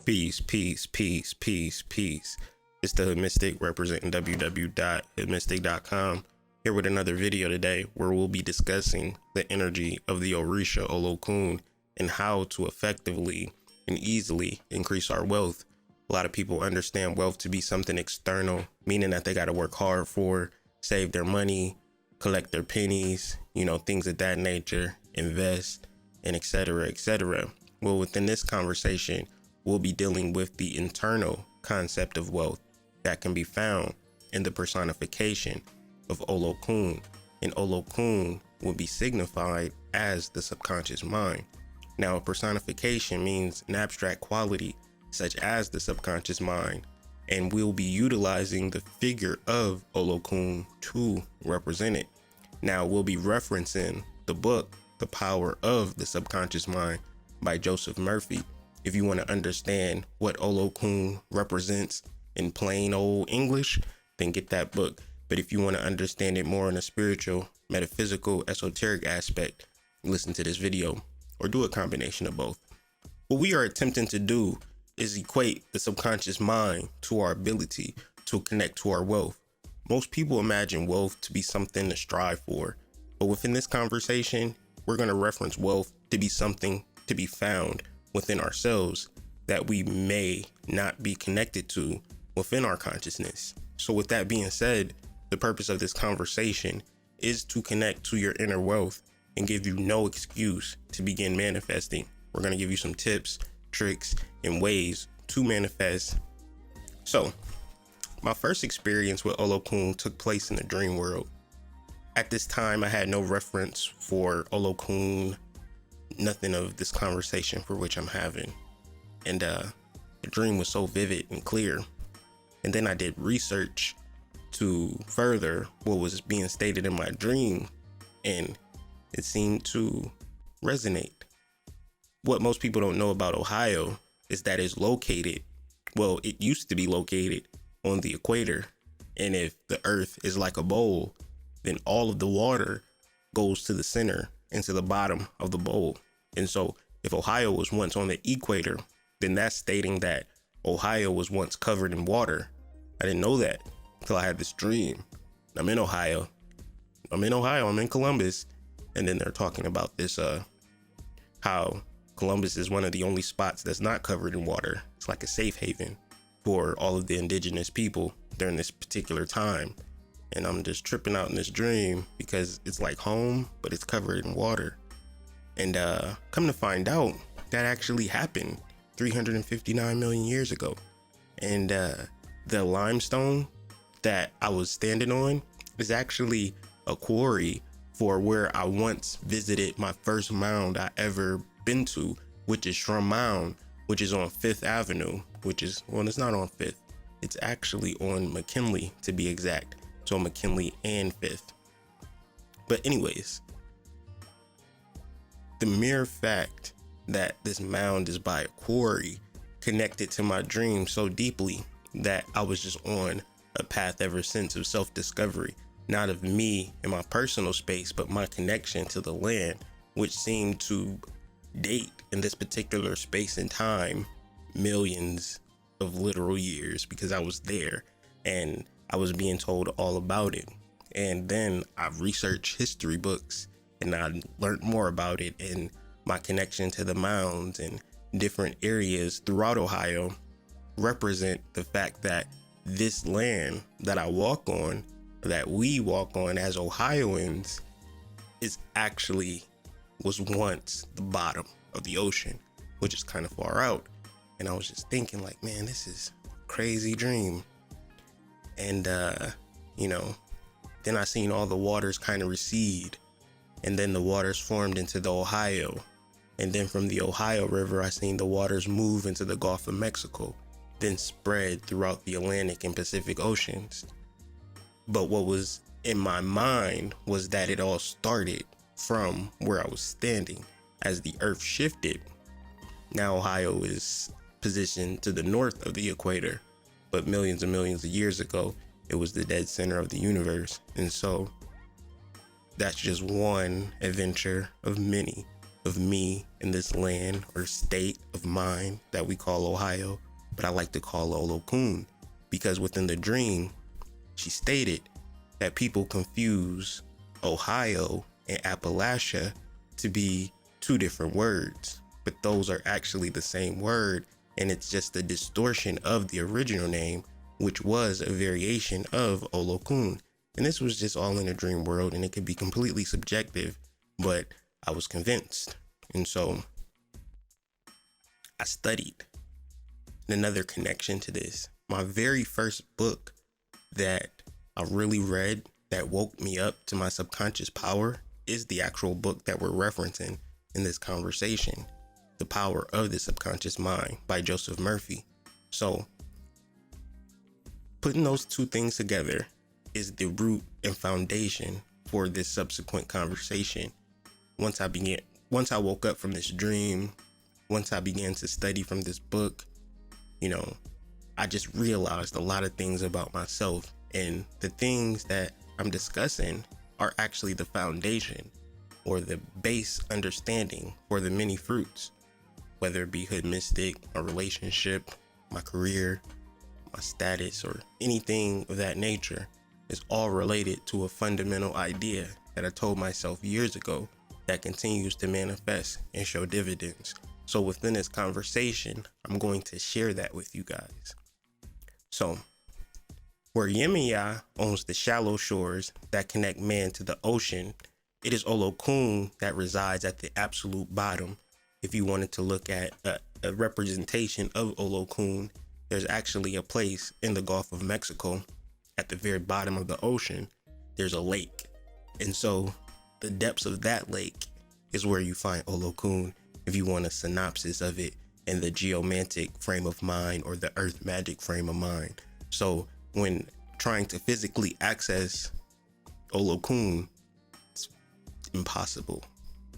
Peace, peace, peace, peace, peace. It's the Hood Mystic representing www.hoodmystic.com here with another video today where we'll be discussing the energy of the Orisha Olokun and how to effectively and easily increase our wealth. A lot of people understand wealth to be something external, meaning that they got to work hard for, save their money, collect their pennies, things of that nature, invest, and etc., etc. Well, within this conversation, we'll be dealing with the internal concept of wealth that can be found in the personification of Olokun. And Olokun will be signified as the subconscious mind. Now, a personification means an abstract quality such as the subconscious mind, and we'll be utilizing the figure of Olokun to represent it. Now, we'll be referencing the book, The Power of the Subconscious Mind by Joseph Murphy. If you want to understand what Olokun represents in plain old English, then get that book. But if you want to understand it more in a spiritual, metaphysical, esoteric aspect, listen to this video or do a combination of both. What we are attempting to do is equate the subconscious mind to our ability to connect to our wealth. Most people imagine wealth to be something to strive for, but within this conversation, we're going to reference wealth to be something to be found within ourselves that we may not be connected to within our consciousness. So with that being said, the purpose of this conversation is to connect to your inner wealth and give you no excuse to begin manifesting. We're going to give you some tips, tricks, and ways to manifest. So my first experience with Olokun took place in the dream world. At this time, I had no reference for Olokun, nothing of this conversation for which I'm having. And the dream was so vivid and clear. And then I did research to further what was being stated in my dream, and it seemed to resonate. What most people don't know about Ohio is that it's located, well, it used to be located on the equator. And if the earth is like a bowl, then all of the water goes to the center and to the bottom of the bowl. And so if Ohio was once on the equator, then that's stating that Ohio was once covered in water. I didn't know that until I had this dream. I'm in Ohio. I'm in Columbus. And then they're talking about this, how Columbus is one of the only spots that's not covered in water. It's like a safe haven for all of the indigenous people during this particular time. And I'm just tripping out in this dream because it's like home, but it's covered in water. And come to find out, that actually happened 359 million years ago. And the limestone that I was standing on is actually a quarry for where I once visited my first mound I ever been to, which is Shrum Mound, which is on 5th Avenue, which is, well, it's not on 5th. It's actually on McKinley, to be exact. So McKinley and 5th. But anyways, the mere fact that this mound is by a quarry connected to my dream so deeply that I was just on a path ever since of self-discovery, not of me in my personal space, but my connection to the land, which seemed to date in this particular space and time millions of literal years, because I was there and I was being told all about it. And then I researched history books and I learned more about it, and my connection to the mounds and different areas throughout Ohio represent the fact that this land that I walk on, that we walk on as Ohioans, is actually was once the bottom of the ocean, which is kind of far out. And I was just thinking like, man, this is a crazy dream. And, then I seen all the waters kind of recede, and then the waters formed into the Ohio. And then from the Ohio River, I seen the waters move into the Gulf of Mexico, then spread throughout the Atlantic and Pacific Oceans. But what was in my mind was that it all started from where I was standing. As the earth shifted, now Ohio is positioned to the north of the equator, but millions and millions of years ago, it was the dead center of the universe. And so that's just one adventure of many of me in this land or state of mind that we call Ohio, but I like to call Olokun because within the dream, she stated that people confuse Ohio and Appalachia to be two different words, but those are actually the same word, and it's just a distortion of the original name, which was a variation of Olokun. And this was just all in a dream world, and it could be completely subjective, but I was convinced. And so I studied. And another connection to this, my very first book that I really read that woke me up to my subconscious power is the actual book that we're referencing in this conversation, The Power of the Subconscious Mind by Joseph Murphy. So putting those two things together is the root and foundation for this subsequent conversation. Once I woke up from this dream, once I began to study from this book, I just realized a lot of things about myself, and the things that I'm discussing are actually the foundation or the base understanding for the many fruits, whether it be hood mystic, a relationship, my career, my status, or anything of that nature is all related to a fundamental idea that I told myself years ago that continues to manifest and show dividends. So within this conversation, I'm going to share that with you guys. So where Yemiya owns the shallow shores that connect man to the ocean, it is Olokun that resides at the absolute bottom. If you wanted to look at a representation of Olokun, there's actually a place in the Gulf of Mexico at the very bottom of the ocean. There's a lake. And so the depths of that lake is where you find Olokun, if you want a synopsis of it in the geomantic frame of mind or the earth magic frame of mind. So when trying to physically access Olokun, it's impossible.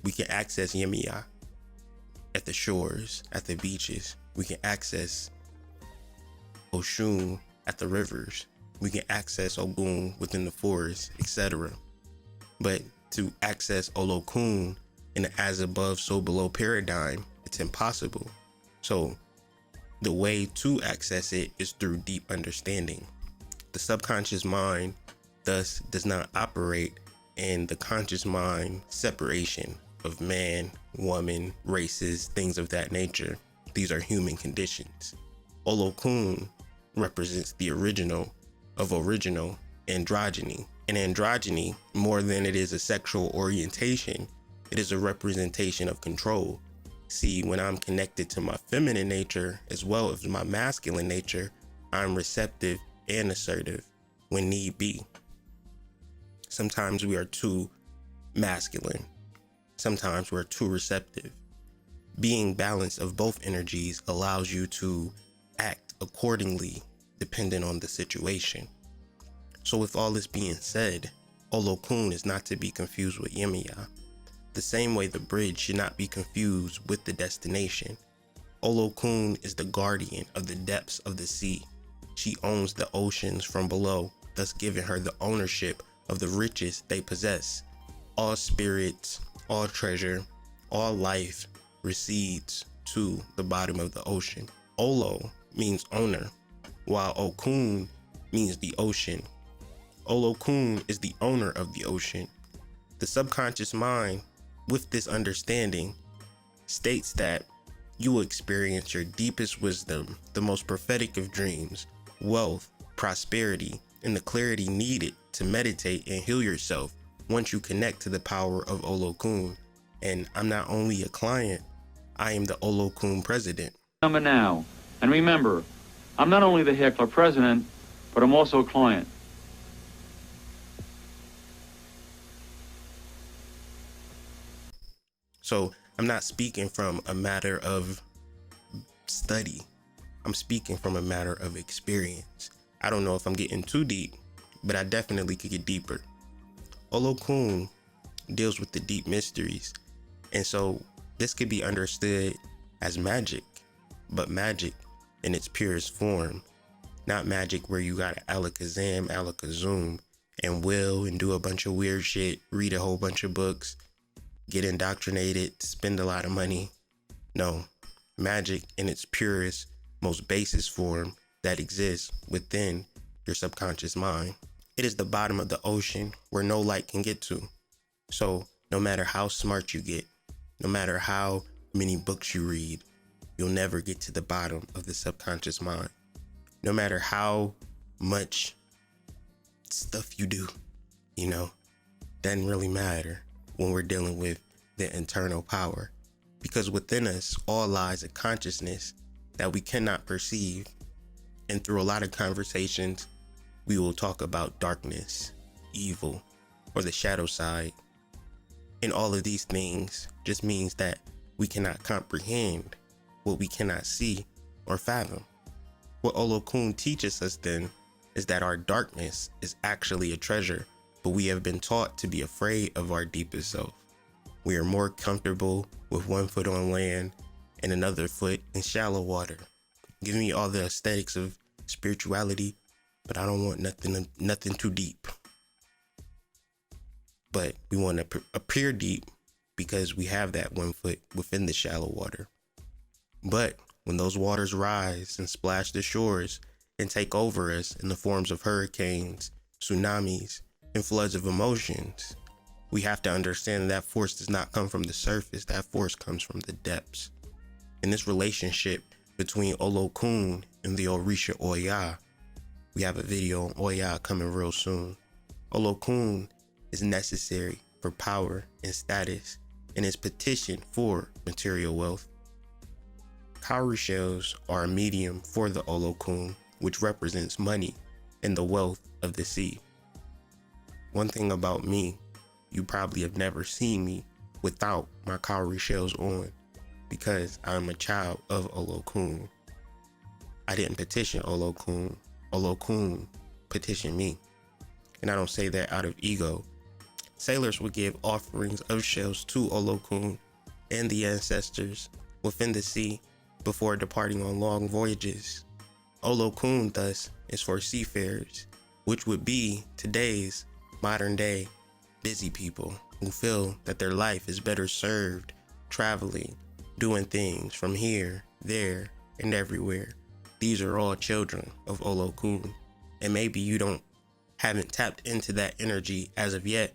We can access Yemiya at the shores, at the beaches. We can access Oshun at the rivers. We can access Ogun within the forest, etc. But to access Olokun in an as above, so below paradigm, it's impossible. So the way to access it is through deep understanding. The subconscious mind thus does not operate in the conscious mind separation of man, woman, races, things of that nature. These are human conditions. Olokun represents the original of original androgyny. And androgyny, more than it is a sexual orientation, it is a representation of control. See, when I'm connected to my feminine nature as well as my masculine nature, I'm receptive and assertive when need be. Sometimes we are too masculine. Sometimes we're too receptive. Being balanced of both energies allows you to act accordingly depending on the situation. So with all this being said, Olokun is not to be confused with Yemiya. The same way the bridge should not be confused with the destination. Olokun is the guardian of the depths of the sea. She owns the oceans from below, thus giving her the ownership of the riches they possess. All spirits, all treasure, all life recedes to the bottom of the ocean. Olo means owner, while Okun means the ocean. Olokun is the owner of the ocean. The subconscious mind, with this understanding, states that you will experience your deepest wisdom, the most prophetic of dreams, wealth, prosperity, and the clarity needed to meditate and heal yourself once you connect to the power of Olokun. And I'm not only a client, I am the Olokun president. Number now. And remember, I'm not only the Heckler president, but I'm also a client. So I'm not speaking from a matter of study. I'm speaking from a matter of experience. I don't know if I'm getting too deep, but I definitely could get deeper. Olokun deals with the deep mysteries. And so this could be understood as magic, but magic in its purest form. Not magic where you gotta alakazam, alakazum, and will and do a bunch of weird shit, read a whole bunch of books. get indoctrinated, spend a lot of money. No, magic in its purest, most basest form that exists within your subconscious mind. It is the bottom of the ocean where no light can get to. So no matter how smart you get, no matter how many books you read, you'll never get to the bottom of the subconscious mind. No matter how much stuff you do, doesn't really matter when we're dealing with the internal power, because within us all lies a consciousness that we cannot perceive. And through a lot of conversations, we will talk about darkness, evil, or the shadow side. And all of these things just means that we cannot comprehend what we cannot see or fathom. What Olokun teaches us then is that our darkness is actually a treasure, but we have been taught to be afraid of our deepest self. We are more comfortable with one foot on land and another foot in shallow water. Give me all the aesthetics of spirituality, but I don't want nothing too deep. But we want to appear deep because we have that one foot within the shallow water. But when those waters rise and splash the shores and take over us in the forms of hurricanes, tsunamis, and floods of emotions, we have to understand that force does not come from the surface. That force comes from the depths. In this relationship between Olokun and the Orisha Oya, we have a video on Oya coming real soon. Olokun is necessary for power and status and is petition for material wealth. Cowrie shells are a medium for the Olokun, which represents money and the wealth of the sea. One thing about me, you probably have never seen me without my cowrie shells on, because I'm a child of Olokun. I didn't petition Olokun. Olokun petitioned me. And I don't say that out of ego. Sailors would give offerings of shells to Olokun and the ancestors within the sea before departing on long voyages. Olokun, thus, is for seafarers, which would be today's modern day busy people who feel that their life is better served traveling, doing things from here, there, and everywhere. These are all children of Olokun. And maybe you haven't tapped into that energy as of yet,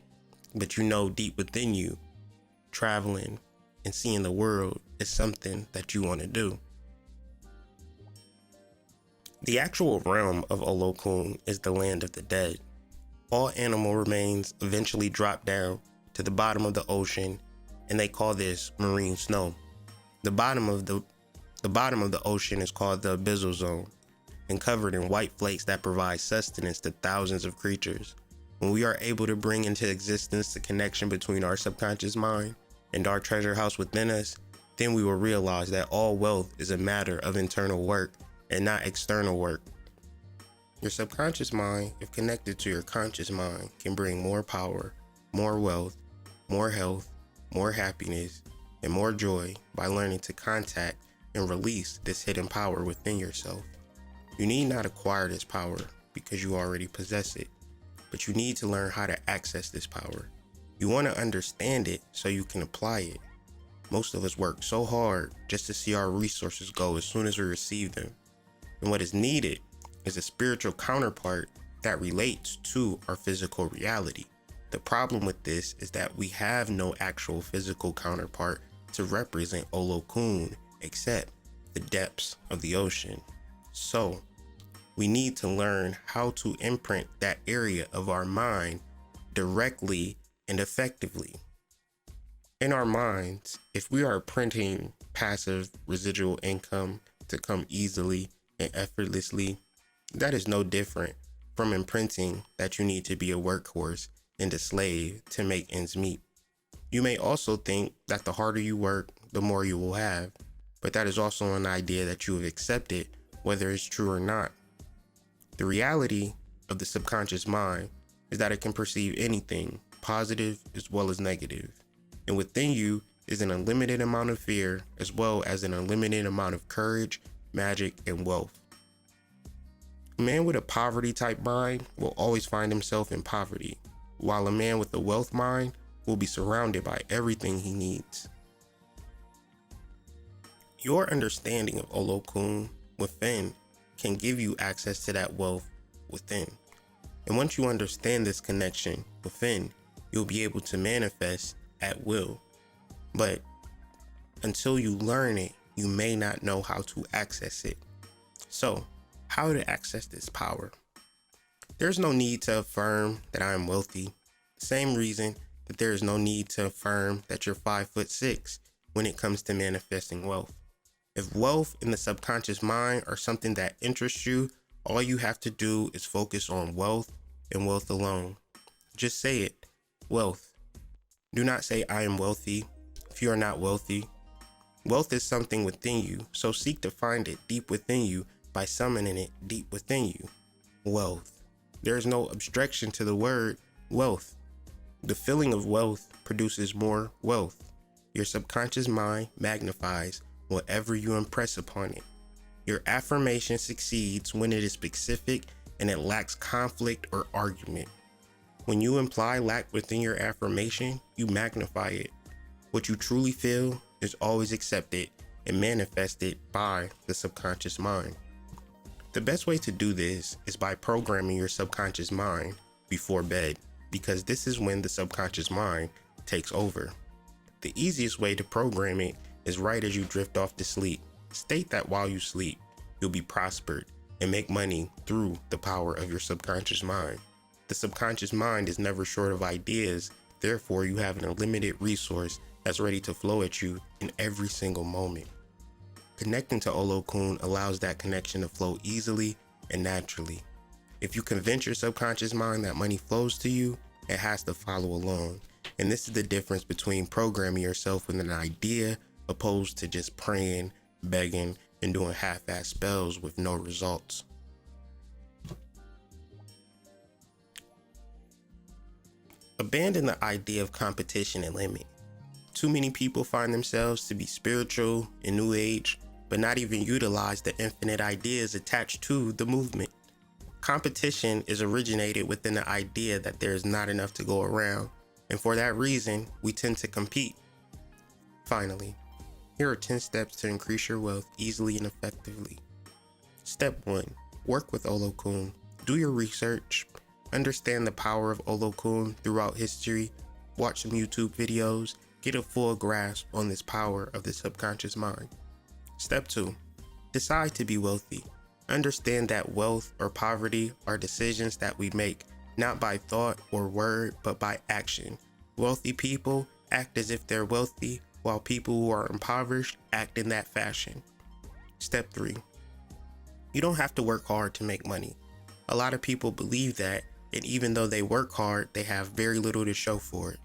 but deep within you, traveling and seeing the world is something that you want to do. The actual realm of Olokun is the land of the dead. All animal remains eventually drop down to the bottom of the ocean, and they call this marine snow. The bottom of the ocean is called the abyssal zone, and covered in white flakes that provide sustenance to thousands of creatures. When we are able to bring into existence the connection between our subconscious mind and our treasure house within us, then we will realize that all wealth is a matter of internal work and not external work. Your subconscious mind, if connected to your conscious mind, can bring more power, more wealth, more health, more happiness, and more joy by learning to contact and release this hidden power within yourself. You need not acquire this power because you already possess it, but you need to learn how to access this power. You want to understand it so you can apply it. Most of us work so hard just to see our resources go as soon as we receive them. And what is needed is a spiritual counterpart that relates to our physical reality. The problem with this is that we have no actual physical counterpart to represent Olokun except the depths of the ocean. So we need to learn how to imprint that area of our mind directly and effectively. In our minds, if we are printing passive residual income to come easily and effortlessly, that is no different from imprinting that you need to be a workhorse and a slave to make ends meet. You may also think that the harder you work, the more you will have, but that is also an idea that you have accepted, whether it's true or not. The reality of the subconscious mind is that it can perceive anything, positive as well as negative. And within you is an unlimited amount of fear as well as an unlimited amount of courage, magic, and wealth. A man with a poverty type mind will always find himself in poverty, while a man with a wealth mind will be surrounded by everything he needs. Your understanding of Olokun within can give you access to that wealth within. And once you understand this connection within, you'll be able to manifest at will. But until you learn it, you may not know how to access it. So, how to access this power? There's no need to affirm that I am wealthy. Same reason that there is no need to affirm that you're 5'6" when it comes to manifesting wealth. If wealth and the subconscious mind are something that interests you, all you have to do is focus on wealth and wealth alone. Just say it, wealth. Do not say I am wealthy if you are not wealthy. Wealth is something within you, so seek to find it deep within you by summoning it deep within you. Wealth. There is no abstraction to the word wealth. The feeling of wealth produces more wealth. Your subconscious mind magnifies whatever you impress upon it. Your affirmation succeeds when it is specific and it lacks conflict or argument. When you imply lack within your affirmation, you magnify it. What you truly feel is always accepted and manifested by the subconscious mind. The best way to do this is by programming your subconscious mind before bed, because this is when the subconscious mind takes over. The easiest way to program it is right as you drift off to sleep. State that while you sleep, you'll be prospered and make money through the power of your subconscious mind. The subconscious mind is never short of ideas, therefore you have an unlimited resource that's ready to flow at you in every single moment. Connecting to Olokun allows that connection to flow easily and naturally. If you convince your subconscious mind that money flows to you, it has to follow along. And this is the difference between programming yourself with an idea opposed to just praying, begging, and doing half-ass spells with no results. Abandon the idea of competition and limit. Too many people find themselves to be spiritual and new age, but not even utilize the infinite ideas attached to the movement. Competition is originated within the idea that there is not enough to go around, and for that reason, we tend to compete. Finally, here are 10 steps to increase your wealth easily and effectively. Step 1. Work with Olokun. Do your research. Understand the power of Olokun throughout history. Watch some YouTube videos. Get a full grasp on this power of the subconscious mind. Step 2. Decide to be wealthy. Understand that wealth or poverty are decisions that we make, not by thought or word, but by action. Wealthy people act as if they're wealthy, while people who are impoverished act in that fashion. Step 3. You don't have to work hard to make money. A lot of people believe that, and even though they work hard, they have very little to show for it.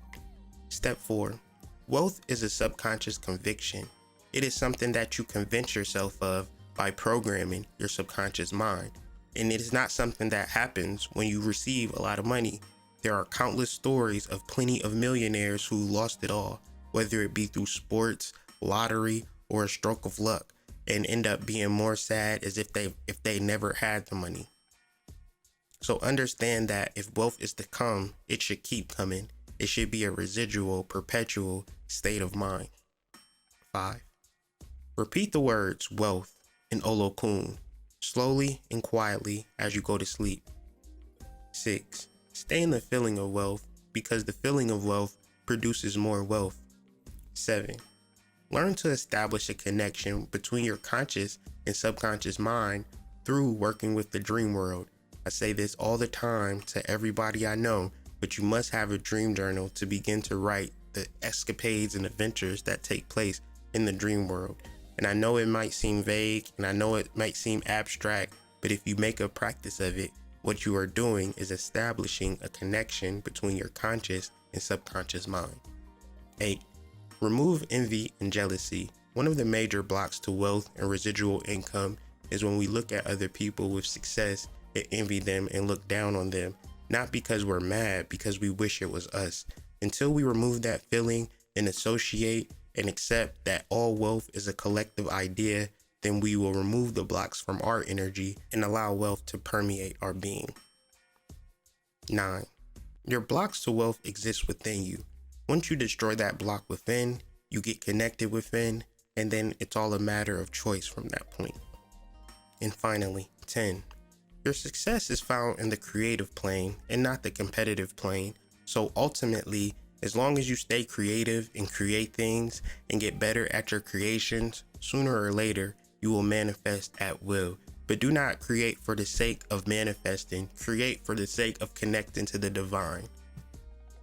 Step 4. Wealth is a subconscious conviction. It is something that you convince yourself of by programming your subconscious mind. And it is not something that happens when you receive a lot of money. There are countless stories of plenty of millionaires who lost it all, whether it be through sports, lottery, or a stroke of luck, and end up being more sad as if they never had the money. So understand that if wealth is to come, it should keep coming. It should be a residual, perpetual state of mind. 5. Repeat the words wealth and Olokun slowly and quietly as you go to sleep. 6. Stay in the feeling of wealth because the feeling of wealth produces more wealth. 7. Learn to establish a connection between your conscious and subconscious mind through working with the dream world. I say this all the time to everybody I know, but you must have a dream journal to begin to write the escapades and adventures that take place in the dream world. And I know it might seem vague and I know it might seem abstract, but if you make a practice of it, what you are doing is establishing a connection between your conscious and subconscious mind. 8. Remove envy and jealousy. One of the major blocks to wealth and residual income is when we look at other people with success and envy them and look down on them, not because we're mad, because we wish it was us. Until we remove that feeling and associate and accept that all wealth is a collective idea, then we will remove the blocks from our energy and allow wealth to permeate our being. 9. Your blocks to wealth exist within you. Once you destroy that block within, you get connected within, and then it's all a matter of choice from that point. And finally, 10. Your success is found in the creative plane and not the competitive plane. So ultimately, as long as you stay creative and create things and get better at your creations, sooner or later, you will manifest at will. But do not create for the sake of manifesting, create for the sake of connecting to the divine.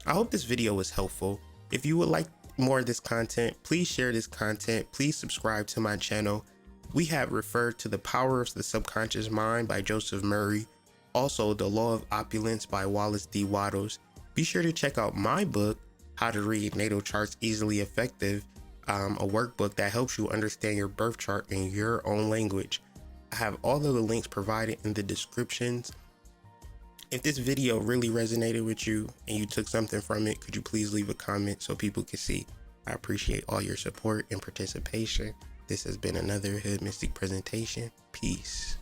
I hope this video was helpful. If you would like more of this content, please share this content. Please subscribe to my channel. We have referred to The Power of the Subconscious Mind by Joseph Murray. Also, The Law of Opulence by Wallace D. Wattles. Be sure to check out my book, How to Read Natal Charts Easily Effective, a workbook that helps you understand your birth chart in your own language. I have all of the links provided in the descriptions. If this video really resonated with you and you took something from it, could you please leave a comment so people can see? I appreciate all your support and participation. This has been another Hood Mystic presentation. Peace.